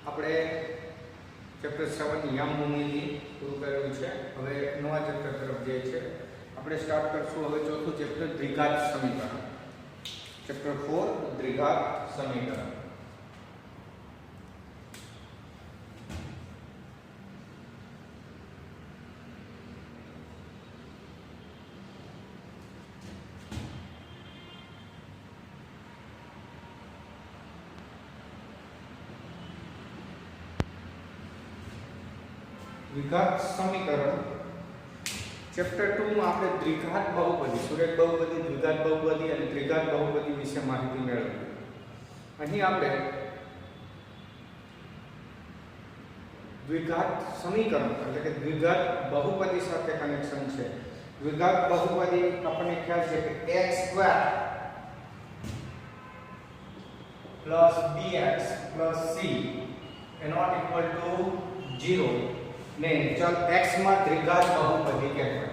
આપણે ચેપ્ટર 7 યામ ભૂમિતિ પૂરું કરેલું છે. હવે નવા ચેપ્ટર તરફ જઈએ છે. આપણે સ્ટાર્ટ કરશું હવે ચોથું ચેપ્ટર દ્વિઘાત સમીકરણ. ચેપ્ટર 4 દ્વિઘાત સમીકરણ. દ્વિઘાત સમીકરણ ચેપ્ટર 2 માં આપણે દ્વિઘાત બહુપદી, સુરેખ બહુપદી, દ્વિઘાત બહુપદી અને ત્રિઘાત બહુપદી વિશે માહિતી મેળવી. અહીં આપણે દ્વિઘાત સમીકરણ એટલે કે દ્વિઘાત બહુપદી સાથે કનેક્શન છે. દ્વિઘાત બહુપદી આપણને ખ્યાલ છે કે x² + bx + c ≠ 0 ને ચલ x માં દ્વિઘાત બહુપદી કહેવાય.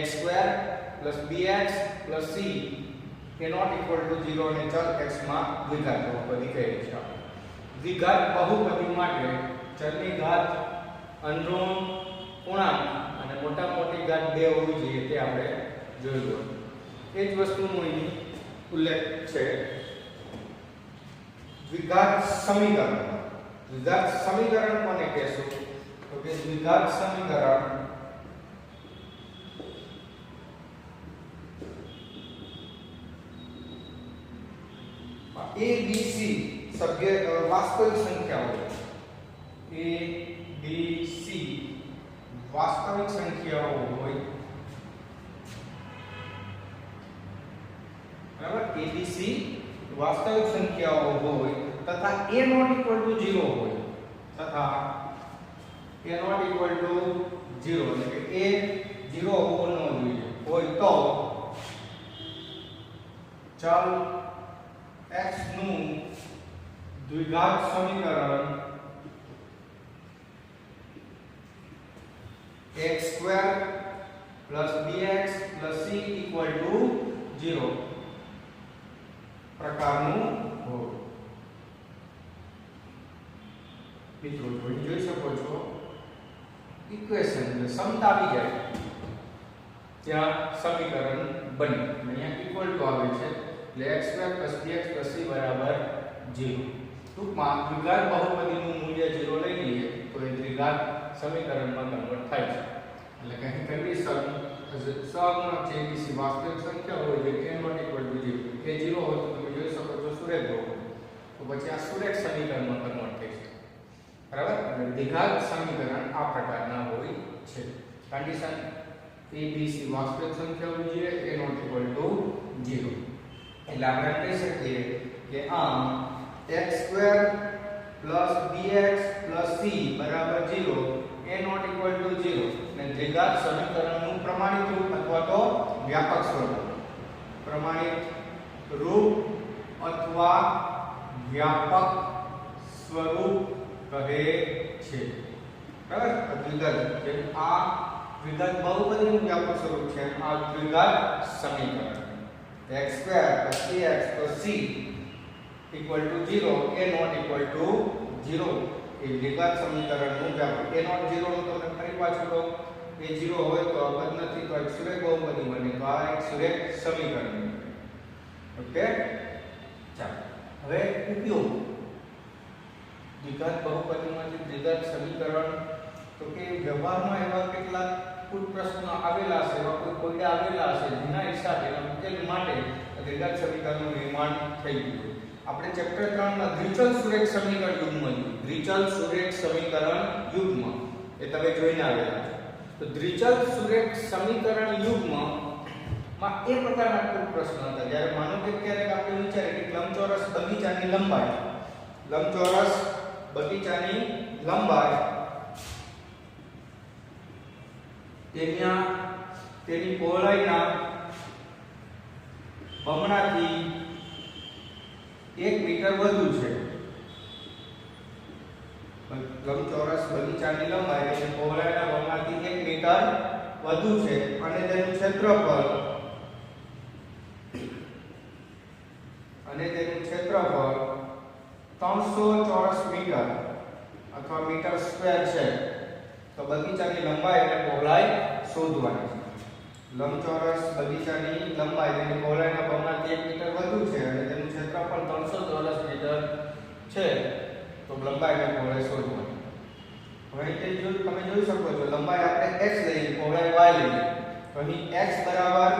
x² + bx + c ≠ 0 ને ચલ x માં દ્વિઘાત બહુપદી કહે છે. દ્વિઘાત બહુપદી માટે ચલની ઘાત, અંદરૂણ પૂર્ણાંક અને મોટા મોટી ઘાત 2 હોવી જોઈએ તે આપણે જોયું. એ જ વસ્તુનો અહીં ઉલ્લેખ છે. દ્વિઘાત સમીકરણ. દ્વિઘાત સમીકરણ કોને કહેશું? તો કે દ્વિઘાત સમીકરણ a b c સભ્ય વાસ્તવિક સંખ્યાઓ, a b c વાસ્તવિક સંખ્યાઓ હોય, બરાબર. a b c વાસ્તવિક સંખ્યાઓ હોય તથા a ≠ 0 હોય, તથા a ≠ 0 એટલે કે a 0 હોવો ન જોઈએ હોય તો ચલ x નું દ્વિઘાત સમીકરણ x² + bx + c = 0 પ્રકારનું હોય. મિત્રો જોઈ શકો છો ઇક્વેશન એટલે સમતા આવી જાય ત્યાં સમીકરણ બને. અહીંયા ઇક્વલ ટુ આવે છે એટલે x² + bx + c = 0. ટૂંકમાં દ્વિઘાત બહુપદીનું મૂલ્ય 0 લઈ લઈએ તો એ દ્વિઘાત સમીકરણમાં કન્વર્ટ થાય છે. એટલે કે અહીં કન્ડિશન સહગુણક છે ABC વાસ્તવિક સંખ્યા હોય જે a ≠ 0 એ 0 હોય તો તમે જોઈ શકો છો સુરેખ બહુપદી. તો પછી આ સુરેખ સમીકરણમાં કન્વર્ટ થાય છે, બરાબર. અને દ્વિઘાત સમીકરણ આ પ્રકારના હોય છે. કન્ડિશન ABC વાસ્તવિક સંખ્યા હોવી જોઈએ, a ≠ 0. એટલે આપણે કહી શકીએ કે આમ x² + bx + c = 0, a ≠ 0 ને દ્વિઘાત સમીકરણનું પ્રમાણિત રૂપ અથવા તો વ્યાપક સ્વરૂપ, પ્રમાણિત રૂપ અથવા વ્યાપક સ્વરૂપ કહે છે, બરાબર. દ્વિઘાત કે આ દ્વિઘાત બહુપદીનું વ્યાપક સ્વરૂપ છે. આ દ્વિઘાત સમીકરણ x² + bx + c = 0, a ≠ 0 એ દ્વિઘાત સમીકરણનું વ્યાપક. a ≠ 0 નું તમને ફરી પાછું કહું, a 0 હોય તો અપદ નથી તો એક સુરેખ બહુપદી બને, તો આ એક સુરેખ સમીકરણ બને. ઓકે, ચાલો હવે ઉપયોગ દ્વિઘાત બહુપદીમાંથી દ્વિઘાત સમીકરણ. તો કે વ્યવહારમાં એવા કેટલાક કુલ પ્રશ્નો આવેલા છે, એવા કોઈ કોયડા આવેલા છે જેના હિસાબે ઉકેલ માટે દ્વિઘાત સમીકરણનું નિર્માણ થઈ ગયું. આપણે ચેપ્ટર 3 માં દ્વિચલ સુરેખ સમીકરણ યુગ્મ જોયું. દ્વિચલ સુરેખ સમીકરણ યુગ્મ એ તમે જોઈને આવેલા છો. તો દ્વિચલ સુરેખ સમીકરણ યુગ્મ માં એ પ્રકારના કુલ પ્રશ્નો હતા. જ્યારે માનો કે ક્યારેક આપણે વિચારીએ કે લંબચોરસ બગીચાની લંબાઈ, લંબચોરસ બગીચાની લંબાઈ તેની પહોળાઈના બમણાથી 1 મીટર વધુ છે. લંબચોરસ બગીચાની લંબાઈ તેની પહોળાઈના બમણાથી 1 મીટર વધુ છે અને તેનું ક્ષેત્રફળ 300 ચોરસ મીટર અથવા મીટર સ્ક્વેર છે તો બગીચાની લંબાઈ અને પહોળાઈ શોધવાની છે. લંબચોરસ બગીચાની લંબાઈ તેની પહોળાઈના બમણાથી 1 મીટર વધુ છે અને તેનું ક્ષેત્રફળ 300 ચોરસ મીટર છે તો લંબાઈ અને પહોળાઈ શોધવાની. હવે અહીં તમે જોઈ શકો છો લંબાઈ આપણે x લઈએ, પહોળાઈ y લઈએ. તો અહીં x બરાબર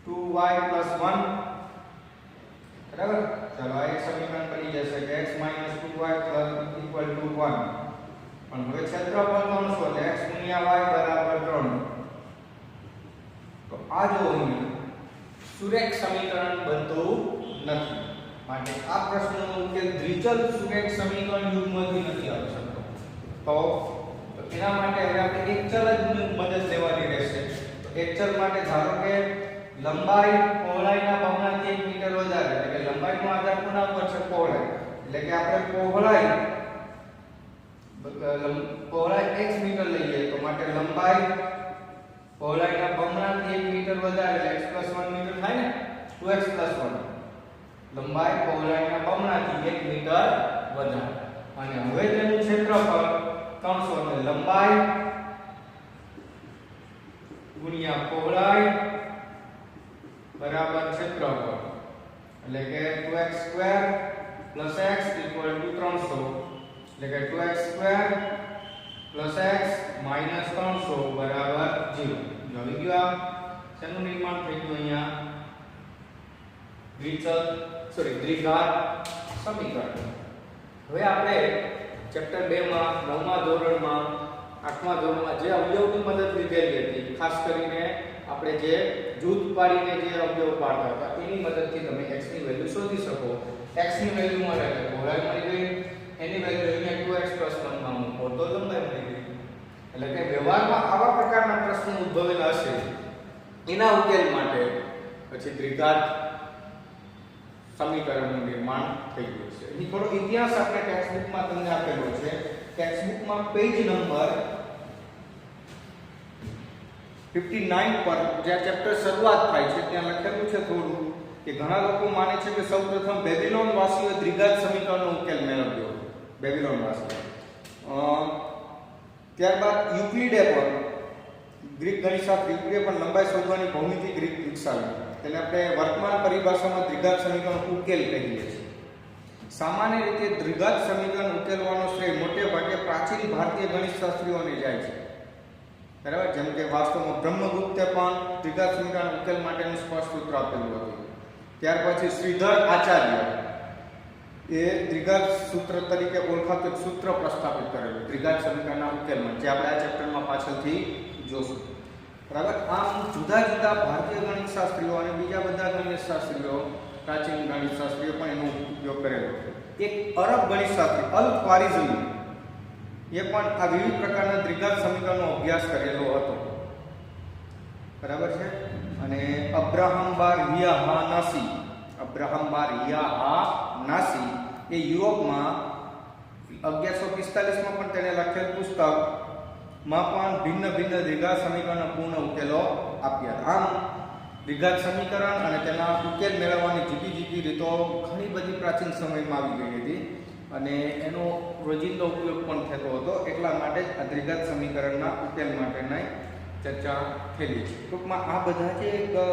2y + 1 બરાબર. ચાલો આ એક સમીકરણ બની જશે કે x - 2y = 1. પણ હવે ક્ષેત્રફળ 300 એટલે x * y = 3. તો આ જો અહીં સુરેખ સમીકરણ બનતું નથી. માટે આ પ્રશ્નનો ઉકેલ દ્વિચલ સુરેખ સમીકરણ યુગ્મથી નથી આવી શકતો. તો એના માટે હવે આપણે એક ચલ જ મદદ લેવાની રહેશે. તો એક ચલ માટે ધારો કે લંબાઈ પહોળાઈના બમણાથી 1 મીટર વધારે, એટલે કે લંબાઈનો આધાર કોના પર છે? પહોળાઈ. એટલે કે આપણે પહોળાઈ x મીટર લઈએ તો માટે લંબાઈ પહોળાઈના બમણાથી 1 મીટર વધારે એટલે x + 1 મીટર થાય ને, 2x + 1. લંબાઈ પહોળાઈના બમણાથી 1 મીટર વધારે અને હવે તેનું ક્ષેત્રફળ 300 એટલે લંબાઈ ગુણ્યા પહોળાઈ બરાબર ક્ષેત્રફળ એટલે કે 2x² + x = 300 એટલે કે 2x² + x - 300 બરાબર 0. જો આવી ગયું આ શેનું નિર્માણ થઈ ગયું અહીંયા? દ્વિઘાત સમીકરણ. હવે આપણે ચેપ્ટર 2 માં 9મા ધોરણમાં 8મા ધોરણમાં જે અવયવની મદદ લીધેલી હતી, ખાસ કરીને આપણે જે જૂથ પાડીને જે અવયવ પાડતા હતા એની મદદથી તમે x ની વેલ્યુ શોધી શકો. x ની વેલ્યુ મળે એટલે પહોળાઈ મળી ગઈ, એની વેલ્યુ અહીંયા 2x + 1 માં મૂકો તો લંબાઈ મળી ગઈ. એટલે કે વ્યવહારમાં આવા પ્રકારના પ્રશ્નો ઉદ્ભવેલા હશે એના ઉકેલ માટે પછી દ્વિઘાત સમીકરણનું નિર્માણ થઈ ગયું છે. અહીં થોડો ઇતિહાસ આપણે ટેક્સ્ટ બુકમાં તમને આપેલો છે. ટેક્સ્ટ બુકમાં પેજ નંબર 59 પર જ્યાં ચેપ્ટર શરૂઆત થાય છે ત્યાં લખેલું છે થોડું કે ઘણા લોકો માને છે કે સૌપ્રથમ બેબીલોન વાસીઓએ દ્વિઘાત સમીકરણનો ઉકેલ મેળવ્યો. બેબીલોન વાસીઓ. ત્યારબાદ યુક્લિડે પણ ગ્રીક ગણિતશાસ્ત્રી યુક્લિડે પણ લંબાઈ શોધવાની ભૌમિતિક રીત વિકસાવી. તેને આપણે વર્તમાન પરિભાષામાં દ્વિઘાત સમીકરણ ઉકેલ કહીએ છીએ. સામાન્ય રીતે દ્વિઘાત સમીકરણ ઉકેલવાનો શ્રેય મોટે ભાગે પ્રાચીન ભારતીય ગણિતશાસ્ત્રીઓને જાય છે. બરાબર. જેમ કે વાસ્તવમાં બ્રહ્મગુપ્તે પણ દ્વિઘાત સમીકરણ ઉકેલ માટેનું સ્પષ્ટ સૂત્ર આપેલું હતું. ત્યાર પછી શ્રીધર આચાર્ય એ દ્વિઘાત સૂત્ર તરીકે ઓળખાતું સૂત્ર પ્રસ્થાપિત કરેલું દ્વિઘાત સમીકરણના ઉકેલમાં, જે આપણે આ ચેપ્ટરમાં પાછળથી જોશું. બરાબર. આમ જુદા જુદા ભારતીય ગણિતશાસ્ત્રીઓ અને બીજા બધા ગણિતશાસ્ત્રીઓ, પ્રાચીન ગણિતશાસ્ત્રીઓ પણ એનો ઉપયોગ કરેલો. એક અરબ ગણિતશાસ્ત્રી અલ-ખ્વારિઝમી એ પણ આ વિવિધ પ્રકારના દ્વિઘાત સમીકરણનો અભ્યાસ કરેલો હતો. બરાબર છે. અને અબ્રાહમ બાર હિયાહાનાસી એ યુરોપમાં 1145 માં પણ તેણે લખેલ પુસ્તકમાં પણ ભિન્ન ભિન્ન દ્વિઘાત સમીકરણના પૂર્ણ ઉકેલો આપ્યા. આમ દ્વિઘાત સમીકરણ અને તેના ઉકેલ મેળવવાની જુદી જુદી રીતો ઘણી બધી પ્રાચીન સમયમાં આવી ગઈ હતી અને એનો રોજિંદો ઉપયોગ પણ થતો હતો. એટલા માટે જ આ દ્વિઘાત સમીકરણના ઉકેલ માટેની ચર્ચા થયેલી છે. ટૂંકમાં આ બધા જે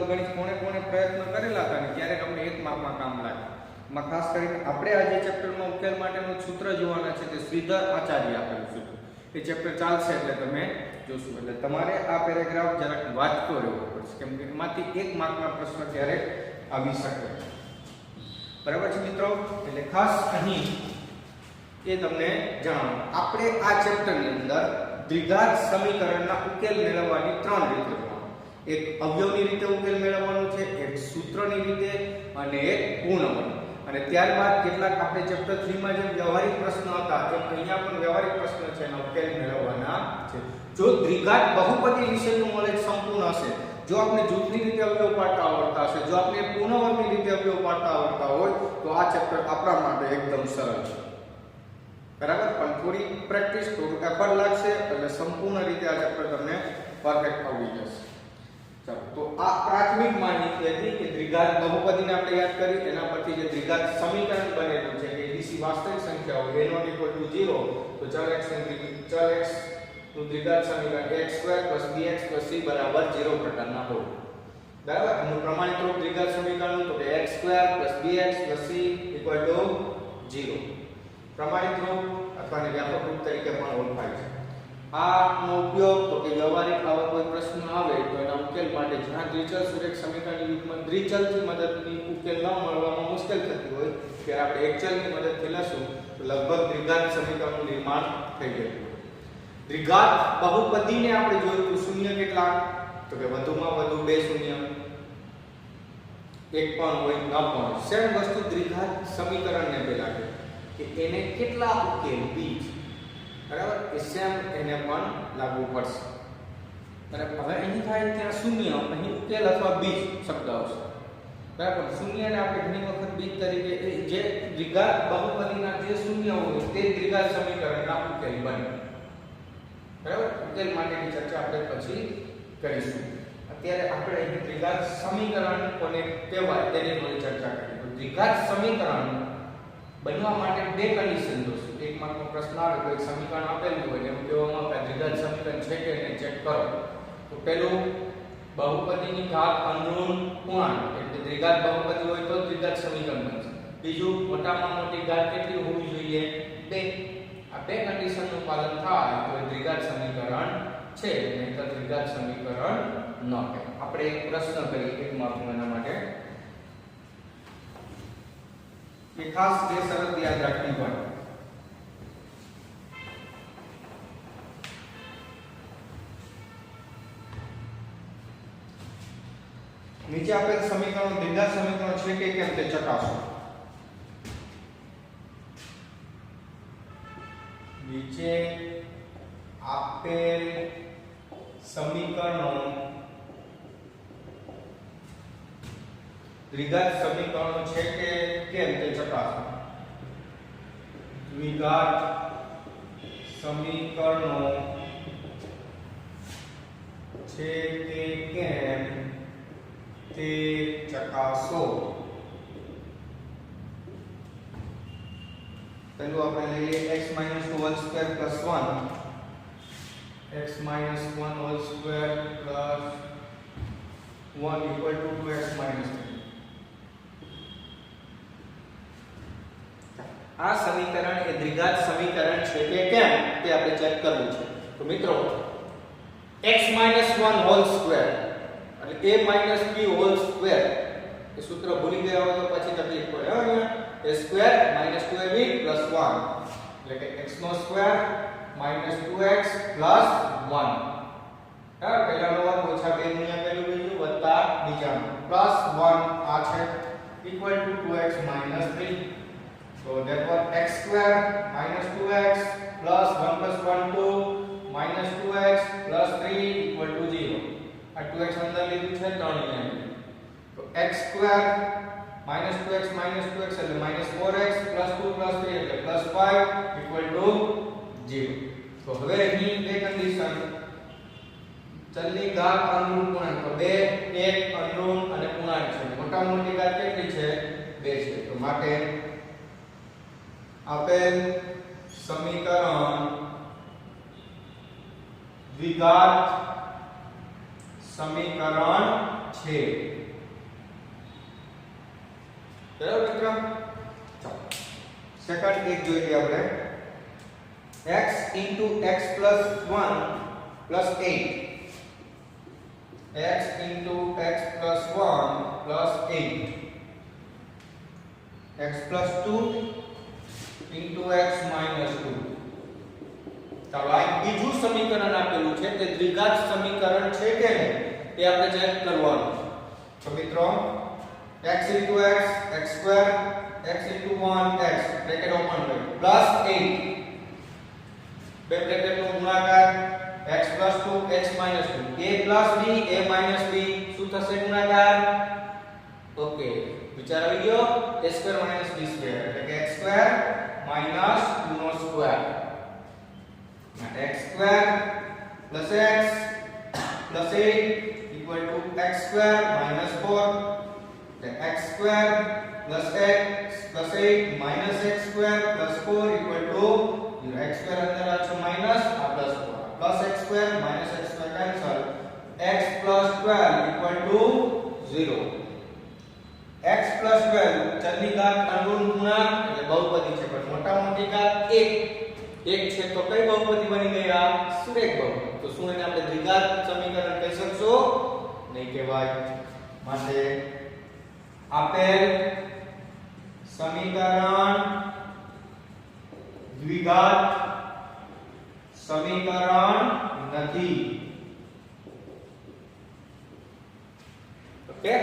ગણિત કોણે પ્રયત્ન કરેલા હતા ને ત્યારે અમને એક માપમાં કામ લાગે. માં ખાસ કરીને આપણે આ જે ચેપ્ટરમાં ઉકેલ માટેનું સૂત્ર જોવાના છે તે શ્રીધર આચાર્ય આપેલું સૂત્ર. એ ચેપ્ટર ચાલશે એટલે તમે જોશું. એટલે તમારે આ પેરેગ્રાફ જરાક વાંચતો રહેવો પડશે, કેમ કે એમાંથી એક માર્કના પ્રશ્ન ક્યારેક આવી શકે. બરાબર છે મિત્રો. એટલે ખાસ અહીં એ તમને જણાવું, આપણે આ ચેપ્ટરની અંદર દ્વિઘાત સમીકરણના ઉકેલ મેળવવાની 3 રીતો જોવાનું. એક અવયવની રીતે ઉકેલ મેળવવાનો છે, એક સૂત્રની રીતે અને એક પૂર્ણ. અને ત્યારબાદ કેટલાક આપણે ચેપ્ટર 3 માં જે વ્યવહારિક પ્રશ્નો હતા એ અહીંયા પણ વ્યવહારિક પ્રશ્ન છે એનો ઉકેલ મેળવવાના છે. જો દ્વિઘાત બહુપદી વિશેનું નોલેજ સંપૂર્ણ હશે, જો આપણે જૂથની રીતે અવયવ પાડતા આવડતા હશે, જો આપણે પૂર્ણવર્ગની રીતે અવયવ પાડતા આવડતા હોય તો આ ચેપ્ટર આપણા માટે એકદમ સરળ છે. બરાબર. પણ થોડી પ્રેક્ટિસ, થોડું એફર્ટ લાગશે એટલે સંપૂર્ણ રીતે આ ચેપ્ટર તમને પરફેક્ટ આવડી જશે. ચાલો, તો આ પ્રાથમિક માહિતી હતી કે દ્વિઘાત બહુપદીને આપણે યાદ કરી, એના પરથી જે દ્વિઘાત સમીકરણ બનેલું છે કે બીસી વાસ્તવિક સંખ્યા હોય a નોટ ઇક્વલ ટુ 0 તો ચલ x નું દ્વિઘાત સમીકરણ x² + bx + c બરાબર 0 પ્રકારના હોય. બરાબર. આનું પ્રમાણિત રૂપ દ્વિઘાત સમીકરણ તો કે x² + bx + c = 0. પ્રમાણિત રૂપ અથવા વ્યાપક રૂપ તરીકે પણ ઓળખાય છે. આનો ઉપયોગ તો કે વ્યવહારિક આવા કોઈ પ્રશ્ન આવે તો એના ઉકેલ માટે જ્યાં દ્વિચલ સુરેખ સમીકરણની યુગ્મ દ્વિચલથી મદદની ઉકેલ ન મળવામાં મુશ્કેલ થતી હોય ત્યારે આપણે એકચલની મદદથી લખશું તો લગભગ દ્વિઘાત સમીકરણનું નિર્માણ થઈ જતું. દ્વિઘાત બહુપદીને આપણે જોયું તો શૂન્ય કેટલા તો કે વધુમાં વધુ 2 શૂન્ય, એક પણ હોય ન પણ. સેમ વસ્તુ દ્વિઘાત સમીકરણને પેલા કે એને કેટલા ઉકેલ બીજ, બરાબર, એ સેમ એને પણ લાગુ પડશે. બરાબર. હવે અહીં થાય ત્યાં શૂન્ય, અહીં ઉકેલ અથવા બીજ શબ્દ આવશે. બરાબર. શૂન્યને આપણે ઘણી વખત બીજ તરીકે જે દ્વિઘાત બહુપદીના જે શૂન્ય હોય તે દ્વિઘાત સમીકરણના ઉકેલ બને. બરાબર. ઉકેલ માટેની ચર્ચા આપણે પછી કરીશું. અત્યારે આપણે અહીં દ્વિઘાત સમીકરણ કોને કહેવાય તેની થોડી ચર્ચા કરીએ. તો દ્વિઘાત સમીકરણ બનવા માટે બે કન્ડિશન જોશે. એક માર્કનો પ્રશ્ન આવે તો એક સમીકરણ આપેલું હોય એમ કહેવામાં આવે દ્વિઘાત સમીકરણ છે કે નહીં ચેક કરો. તો પહેલું બહુપદીની ઘાત અનુરૂપ પૂર્ણાંક એટલે દ્વિઘાત બહુપદી હોય તો દ્વિઘાત સમીકરણ બનશે. બીજું મોટામાં મોટી ઘાત કેટલી હોવી જોઈએ? 2. આ બે કન્ડિશનનું પાલન થાય તો દ્વિઘાત સમીકરણ છે, નહીંતર દ્વિઘાત સમીકરણ ન કહેવાય. આપણે એક પ્રશ્ન કરીએ એક માર્કનો એના માટે કે ખાસ બે શરત યાદ રાખવી પડે. નીચે આપેલ સમીકરણો દ્વિઘાત સમીકરણો છે કે કેમ તે ચકાસો. નીચે આપેલ સમીકરણો દ્વિઘાત સમીકરણો છે કે કેમ તે ચકાસો. દ્વિઘાત સમીકરણો છે કે કેમ તે ચકાસો. પહેલું આપણે લઈએ x - 2 2 1 x - 1 2 1 equal to 2x - 3. આ સમીકરણ એ દ્વિઘાત સમીકરણ છે કે કેમ તે આપણે ચેક કરવું છે. તો મિત્રો x - 1 હોલ સ્ક્વેર એટલે a - b હોલ સ્ક્વેર એ સૂત્ર ભૂલી ગયા હોય તો પછી તકલીફ પડે. અહીંયા a સ્ક્વેર - 2ab + 1 એટલે કે x નો સ્ક્વેર - 2x + 1. હા, પહેલાનો વર્ગ ઓછા 2 ગુણ્યા પહેલું બીજું વત્તા બીજાનું +1 આ છે equal to 2x - 3. So therefore x square minus 2x plus 1 plus 1 2 minus 2x plus 3 equal to 0. આ 2x અંદર લીધું છે 3 અહીંયા. તો x square minus 2x એટલે minus 4x plus 2 plus 3 એટલે plus 5 equal to 0. તો હવે અહીં બે કન્ડિશન ચલની ઘાત અનુરૂપ પૂર્ણાંક તો 2 1 અનુરૂપ અને પૂર્ણાંક છે. મોટા મોટી ઘાત કેટલી છે? 2 છે. તો માટે આપેલ સમીકરણ દ્વિઘાત સમીકરણ છે. બરાબર મિત્રો? ચાલો સેકન્ડ એક જોઈએ આપણે x * x + 1 + 8 x * x + 1 + 8 x + 2 * x - 2. ચાલો આ બીજું સમીકરણ આપેલું છે તે દ્વિઘાત સમીકરણ છે કે નહીં તે આપણે ચેક કરવાનું. તો મિત્રો x * x x2 x * 1x bracket open કરો +8 બે બ્રેકેટનો ગુણાકાર x + 2 x - 2 a + b શું થશે ગુણાકાર? ઓકે વિચાર આવી ગયો. a² - b² એટલે કે x² - 2 no square x² + x + 8 equal to x² - 4 એટલે x² plus x minus x square plus 4 equal to 0. x square अंदर आ जाए minus uh plus 4 plus x square minus x square cancel x plus 12 equal to 0. x plus 12 ચલની ઘાત અનુરૂપ ગુણાંક એટલે બહુપદી છે પણ મોટા મોટી ઘાત 1 છે તો કઈ બહુપદી બની ગઈ આ સુરેખ બહુપદી. તો શું એને આપણે દ્વિઘાત સમીકરણ કહી શકશો? નહીં કહેવાય. માટે આપેલ સમીકરણ દ્વિઘાત સમીકરણ નથી. ઓકે,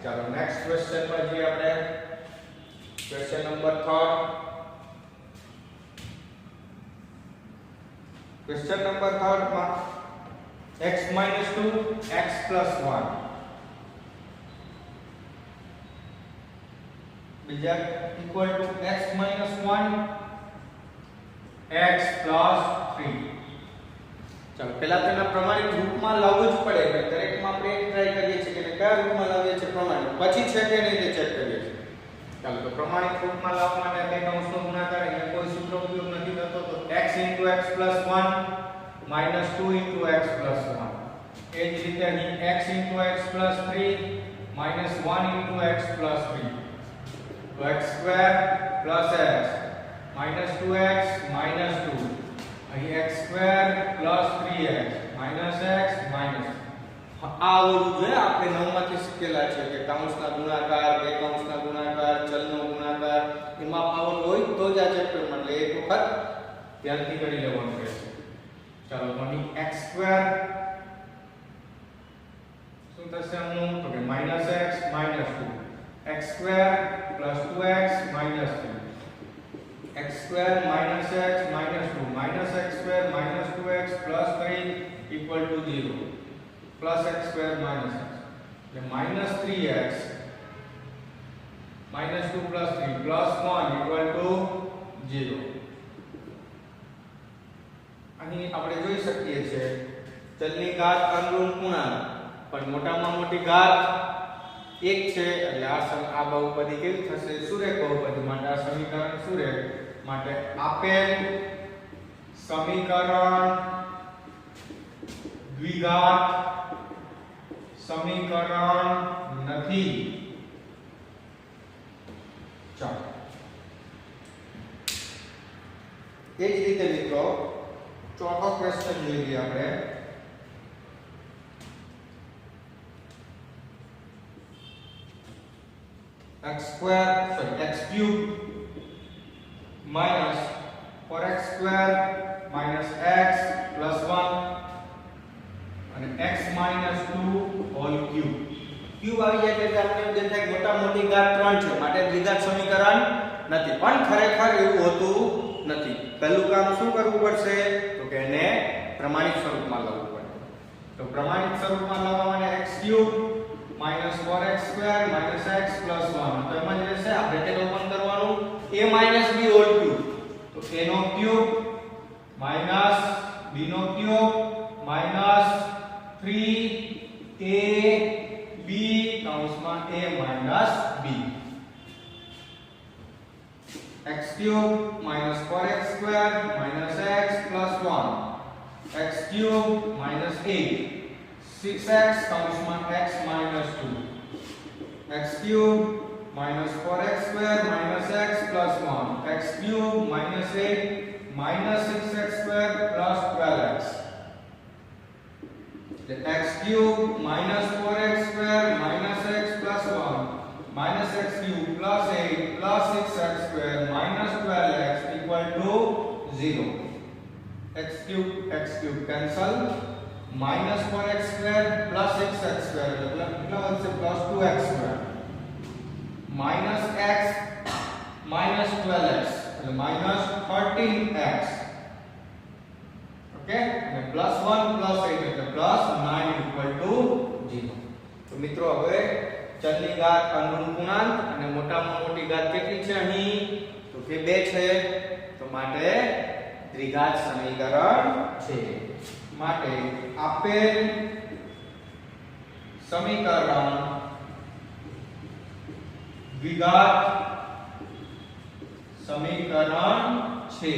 ચાલો નેક્સ્ટ ક્વેશ્ચન પર જઈએ આપણે. Question number 3. ક્વેશ્ચન નંબર 3 માં x - 2 x + 1 બીજા ઇક્વલ ટુ x - 1 x + 3. ચાલો પહેલા તેના પ્રમાણિત રૂપમાં લાવવું જ પડે. દરેકમાં આપણે એક ટ્રાય કરીએ છીએ કે કયા રૂપમાં લાવીએ છીએ પ્રમાણિત, પછી છે કે નહીં તે ચેક કરીએ છીએ. ચાલો તો પ્રમાણિત રૂપમાં લાવવા માટે બે કૌંસનો ગુણાકાર અહીંયા કોઈ સૂત્ર ઉપયોગ નથી થતો. તો x * x + 1 - 2 * x + 1. એ જ રીતે અહીં x * x + 3 - 1 * x + 3. તો x² + x -2x -2 અહીં x² + 3x -x આ આવડવું જોઈએ. આપણે 9 માંથી શીખેલા છે કે કૌંસના ગુણાકાર, બે કૌંસના ગુણાકાર, ચલનો ગુણાકાર એમાં આવડ હોય તો જ આ ચેપ્ટરમાં એટલે એક વખત ધ્યાનથી કરી લેવાનું રહેશે. ચાલો તો અહીં x² શું થશે આનું? તો કે -x -2 x² + 2x -3 x² - x -2 -x² - 2x + 3 = 0 plus x square minus x એટલે -3x -2 plus 3 plus 1 equal to 0. અહીં આપણે જોઈ શકીએ છીએ ચલની ઘાત અનુરૂપ પૂર્ણાંક પણ મોટામાં મોટી ઘાત 1 છે એટલે આ બહુપદી કેવી થશે? સુરેખ બહુપદી. માટે આ સમીકરણ સુરેખ. માટે આપેલ સમીકરણ દ્વિઘાત સમીકરણ નથી. ચાલો એ જ રીતે મિત્રો ચોથો ક્વેશ્ચન જોઈ લઈએ આપણે. x³ minus 4x² minus x plus 1 અને x minus 2 whole cube. Cube આવી જાય એટલે આપણે એમ દેખાય કે મોટા મોટી ઘાત 3 છે માટે દ્વિઘાત સમીકરણ નથી. પણ ખરેખર એવું હોતું નથી. પહેલું કામ શું કરવું પડશે? તો કે એને પ્રમાણિત સ્વરૂપમાં લાવવું પડે. તો પ્રમાણિત સ્વરૂપમાં લાવવા માટે x³ minus 4x² minus x plus 1 તો એમાં જ રહેશે. આ બ્રેકેટ ઓપન કરવાનું a minus b whole cube. તો a નો ક્યુબ minus b નો ક્યુબ minus 3ab કૌંસમાં a minus b x³ minus 4x² minus x plus 1 x³ minus 8 6x કૌંસમાં x minus 2 x³ minus 4x² minus x plus 1 x³ minus 8 minus 6x² plus 12x x³ minus 4x² minus x plus 1 minus x³ plus 8 plus 6x² minus 12x equal to 0. x³ cancel minus 4x² plus 6x² કેટલા વધશે? plus 2x² minus x minus 12x એટલે minus 13x. Okay અને plus 1 plus 8 એટલે plus 9 equal to 0. તો મિત્રો હવે ચલની ઘાત અનુરૂપ પૂર્ણાંક અને મોટામાં મોટી ઘાત કેટલી છે અહીં? તો કે 2 છે. તો માટે દ્વિઘાત સમીકરણ છે. માટે આપેલ સમીકરણ દ્વિઘાત સમીકરણ છે।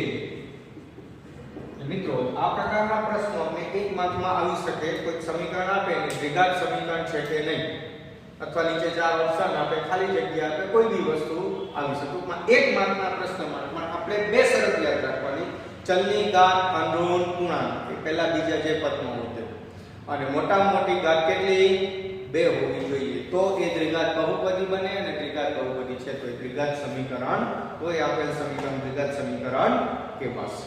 મિત્રો આ પ્રકારના પ્રશ્નો આપણે એક માર્કમાં આવી શકે। કોઈ સમીકરણ આપે ને દ્વિઘાત સમીકરણ છે કે નહીં, અથવા નીચે ચાર ઓપ્શન આપે, ખાલી જગ્યા આપે, કોઈ બી વસ્તુ આવી શકે। ટૂંકમાં એક માર્કના પ્રશ્નમાં આપણે બે શરત યાદ રાખવાની, ચલની ઘાત અનઋણ પૂર્ણાંક એ પહેલા બીજા જે પદમાં હોતે, અને મોટામાં મોટી ઘાત કેટલી 2 હોવી જોઈએ, તો એ દ્વિઘાત બહુપદી બને। અને દ્વિઘાત બહુપદી છે તો એ દ્વિઘાત સમીકરણ, તો એ આપેલ સમીકરણ દ્વિઘાત સમીકરણ કહેવાશે।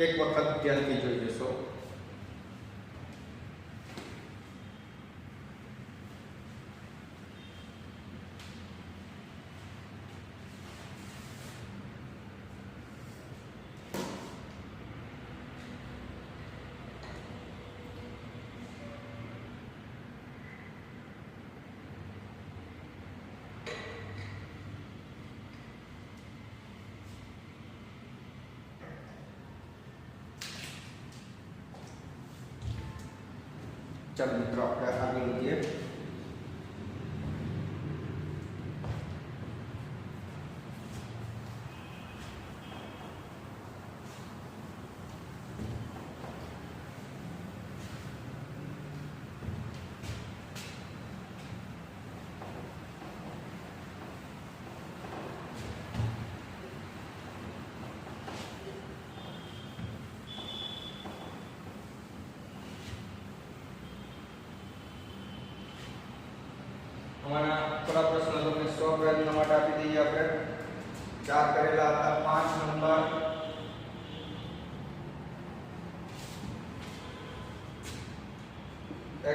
એક વખત ધ્યાનથી જોઈ લેશો। ચાલો મિત્રો આપણે આગળ વધીએ। हमारा थोड़ा प्रश्न તમને 100 પ્રયત્ન માટે આપી દઈએ। આપણે 4 કરેલા હતા। 5 number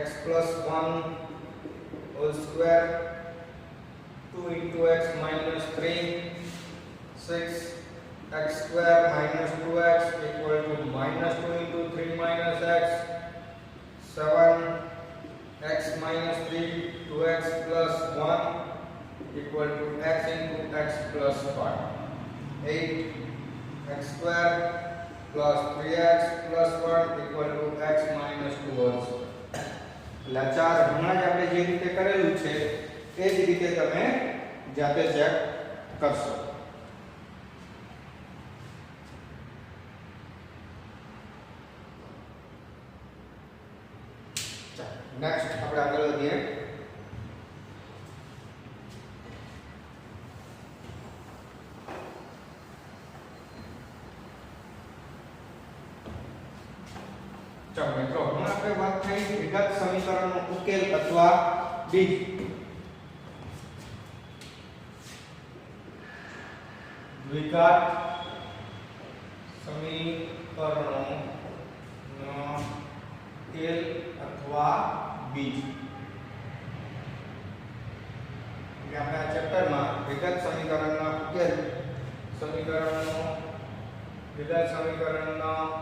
x + 1 whole square 2 into x minus 3 6 x square minus 2x equal to minus 2 into 3 minus x 7 x minus 3 2x plus 1 equal to x into x plus 5 8 x square plus 3x plus 1 equal to x minus 2 whole square। એટલે ચાર હમણાં જ આપણે જે રીતે કરેલું છે એ જ રીતે તમે જાતે ચેક કરશો। नेक्स्ट આપણે આગળ વધીએ। ચાલો મિત્રો હમણાં આપણે વાત થઈ દ્વિઘાત સમીકરણનો ઉકેલ અથવા બીજ। દ્વિઘાત સમીકરણનો ઉકેલ અથવા બીજ। આપણે આ ચેપ્ટરમાં દ્વિઘાત સમીકરણના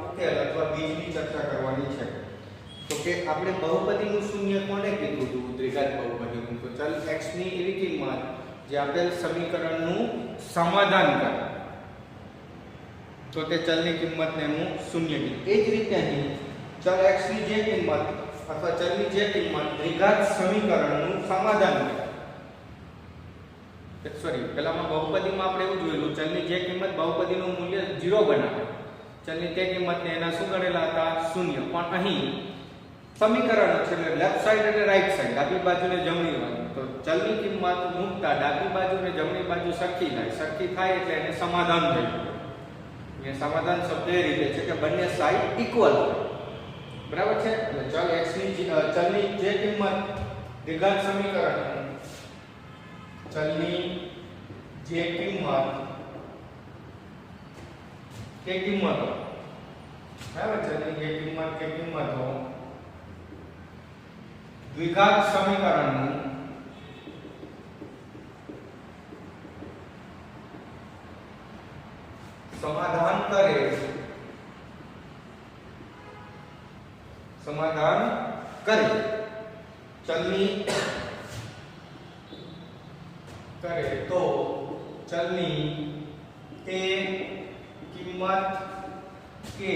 ઉકેલ અથવા બીજની ચર્ચા કરવાની છે। તો કે આપણે બહુપદીનું શૂન્ય કોને કીધું હતું? દ્વિઘાત બહુપદીનું। તો ચલ x ની એવી કિંમત જે આપેલ સમીકરણનું સમાધાન કરે તો તે ચલની કિંમતને હું શૂન્ય કીધું। એ જ રીતે અહીં ચલ x ની જે કિંમત અથવા ચલની જે કિંમત દ્વિઘાત સમીકરણનું સમાધાન કરે, સોરી પહેલામાં બહુપદીમાં આપણે એવું જોયેલું ચલની જે કિંમત બહુપદીનું મૂલ્ય 0 બનાવે, ચલની તે કિંમતને એના શું ગણેલા હતા? શૂન્ય। પણ અહીં સમીકરણ છે એટલે લેફ્ટ સાઈડ અને રાઈટ સાઈડ, ડાબી બાજુ ને જમણી બાજુ, તો ચલની કિંમત મૂકતા ડાબી બાજુ ને જમણી બાજુ સરખી થાય એટલે એને સમાધાન થઈ જાય। એ સમાધાન શબ્દ એ રીતે છે કે બંને સાઈડ ઇક્વલ હોય, બરાબર છે। એટલે ચલ x ની ચલની જે કિંમત દ્વિઘાત સમીકરણ ચલની જે કિંમત કે કિંમતો, બરાબર, ચલની જે કિંમત કે કિંમતો દ્વિઘાત સમીકરણનું સમાધાન કરે ચલની કરે તો ચલની તે કિંમત કે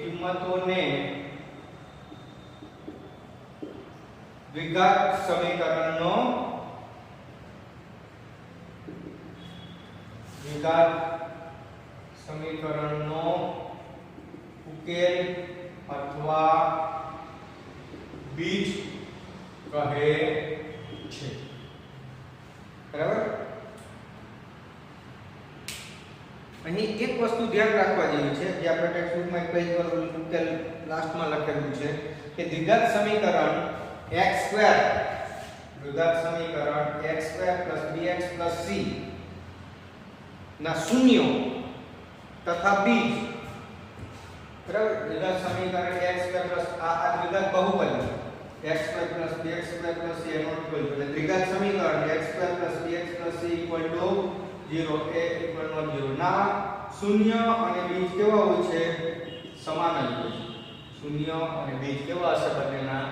કિંમતોને દ્વિઘાત સમીકરણનો દ્વિઘાત સમીકરણનો ઉકેલ અથવા બીજ કહે છે. બરાબર. અહીં એક વસ્તુ ધ્યાન રાખવા જેવી છે જે આપણે ટેક્સ્ટબુકમાં પેજ પર ઉકેલ લાસ્ટમાં લખેલું છે કે દ્વિઘાત સમીકરણ x2 દ્વિઘાત સમીકરણ x2 bx c ના શૂન્યો તથા બીજ. બરાબર. દ્વિઘાત સમીકરણ x2 આ દ્વિઘાત બહુપદી x2 bx2 c = એટલે દ્વિઘાત સમીકરણ x2 bx c = 0 a = 0 ના શૂન્ય અને બીજ કેવા હોય છે? સમાન જ હોય છે. શૂન્ય અને બીજ કેવા હશે બંનેના?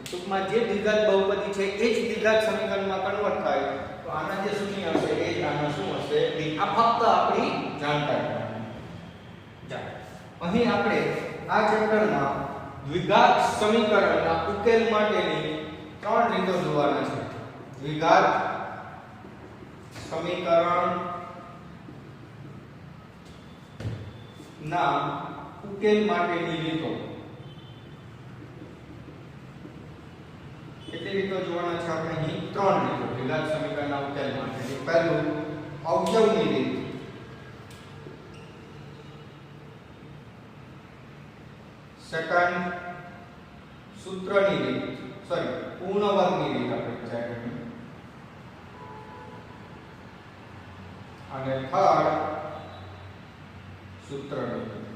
ટૂંકમાં જે દ્વિઘાત બહુપદી છે એ જ દ્વિઘાત સમીકરણમાં કન્વર્ટ થાય તો આના જે શૂન્ય હશે એ જ આના શું હશે? બીજ. આ ફક્ત આપણી જાણકારી. ચાલો અહીં આપણે આ ચેપ્ટરમાં દ્વિઘાત સમીકરણના ઉકેલ માટેની 3 રીતો જોવાના છે. દ્વિઘાત સમીકરણ ના ઉકેલ માટેની રીતો. કેટલી રીતો જોવાના છે આપણે અહીં? 3 રીતો દ્વિઘાત સમીકરણના ઉકેલ માટેની. પહેલું અવયવની રીત. સેકન્ડ સૂત્રની રીત, પૂર્ણ વર્ગની રીત આપણે વિચાર કરીએ. અને થર્ડ સૂત્રની રીત.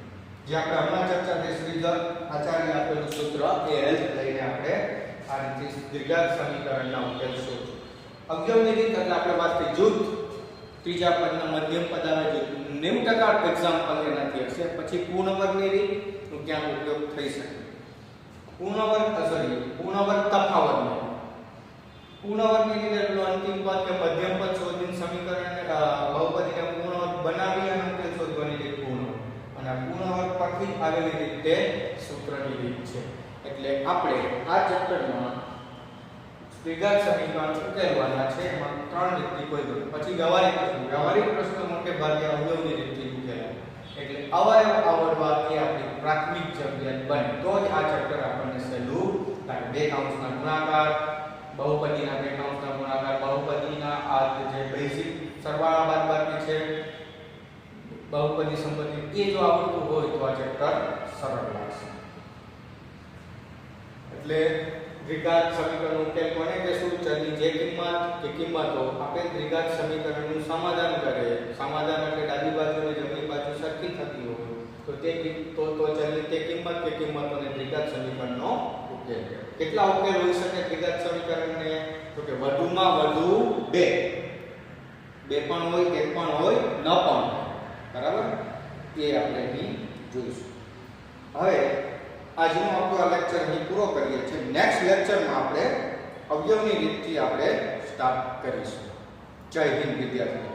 જે આપણે હમણાં ચર્ચા કરી શ્રીધર આચાર્ય આપેલું સૂત્ર એ હેલ્પ લઈને આપણે આ રીતે દ્વિઘાત સમીકરણના ઉકેલ શોધીશું. અવયવની રીત એટલે આપણે વાત કરી જૂથ, ત્રીજા પદના મધ્યમ પદ આવે જૂથ. 90% એક્ઝામ્પલ એનાથી હશે. પછી પૂર્ણ વર્ગની રીત નો ક્યાં ઉપયોગ થઈ શકે? પૂર્ણ વર્ગ તફાવતનો. પૂર્ણ વર્ગની રીત એટલે અંતિમ પદ કે મધ્યમ પદ શોધીને સમીકરણને બહુપદીને પૂર્ણ વર્ગ બનાવી અને ઉકેલ શોધવાની રીત પૂર્ણ વર્ગ. અને આ પૂર્ણ વર્ગ પરથી આવેલી રીત તે સૂત્રની રીત છે. એટલે આપણે આ ચેપ્ટરમાં દ્વિઘાત સમીકરણ ઉકેલવાના છે. એમાં 3 રીતની કોઈ જરૂર. પછી વ્યવહારિક પ્રશ્નો મોટે ભાગે અવયવની રીતથી ઉકેલાય. એટલે અવયવ આવડવા એ આપણી પ્રાથમિક જરૂરિયાત બને તો જ આ ચેપ્ટર આપણને સહેલું લાગે. બે કાઉન્સના ગુણાકાર, બહુપદીના બે કાઉન્સના ગુણાકાર, બહુપદીના આ જે બેઝિક સરવાળા બાદબાકી છે, બહુપદી સંબંધી એ જો આવડતું હોય તો આ ચેપ્ટર સરળ લાગશે. એટલે દ્વિઘાત સમીકરણ ઉકેલ કોને કહેશું? ચલની જે કિંમતો આપેલ દ્વિઘાત સમીકરણનું સમાધાન કરે. સમાધાન એટલે ડાબી બાજુ અને જમણી બાજુ સરખી થતી હોય તો ચલની તે કિંમત કે કિંમતોને દ્વિઘાત સમીકરણનો ઉકેલ. કેટલા ઉકેલ હોઈ શકે દ્વિઘાત સમીકરણને? તો કે વધુમાં વધુ 2. 2 પણ હોય, 1 પણ હોય, ન પણ હોય. બરાબર. એ આપણે અહીં જોઈશું. હવે આજનો આપણો લેક્ચર અહીં પૂરો કરીએ છીએ. નેક્સ્ટ લેક્ચરમાં આપણે અવયવની રીતથી આપણે સ્ટાર્ટ કરીશું. જય હિન્દ વિદ્યાર્થીઓ.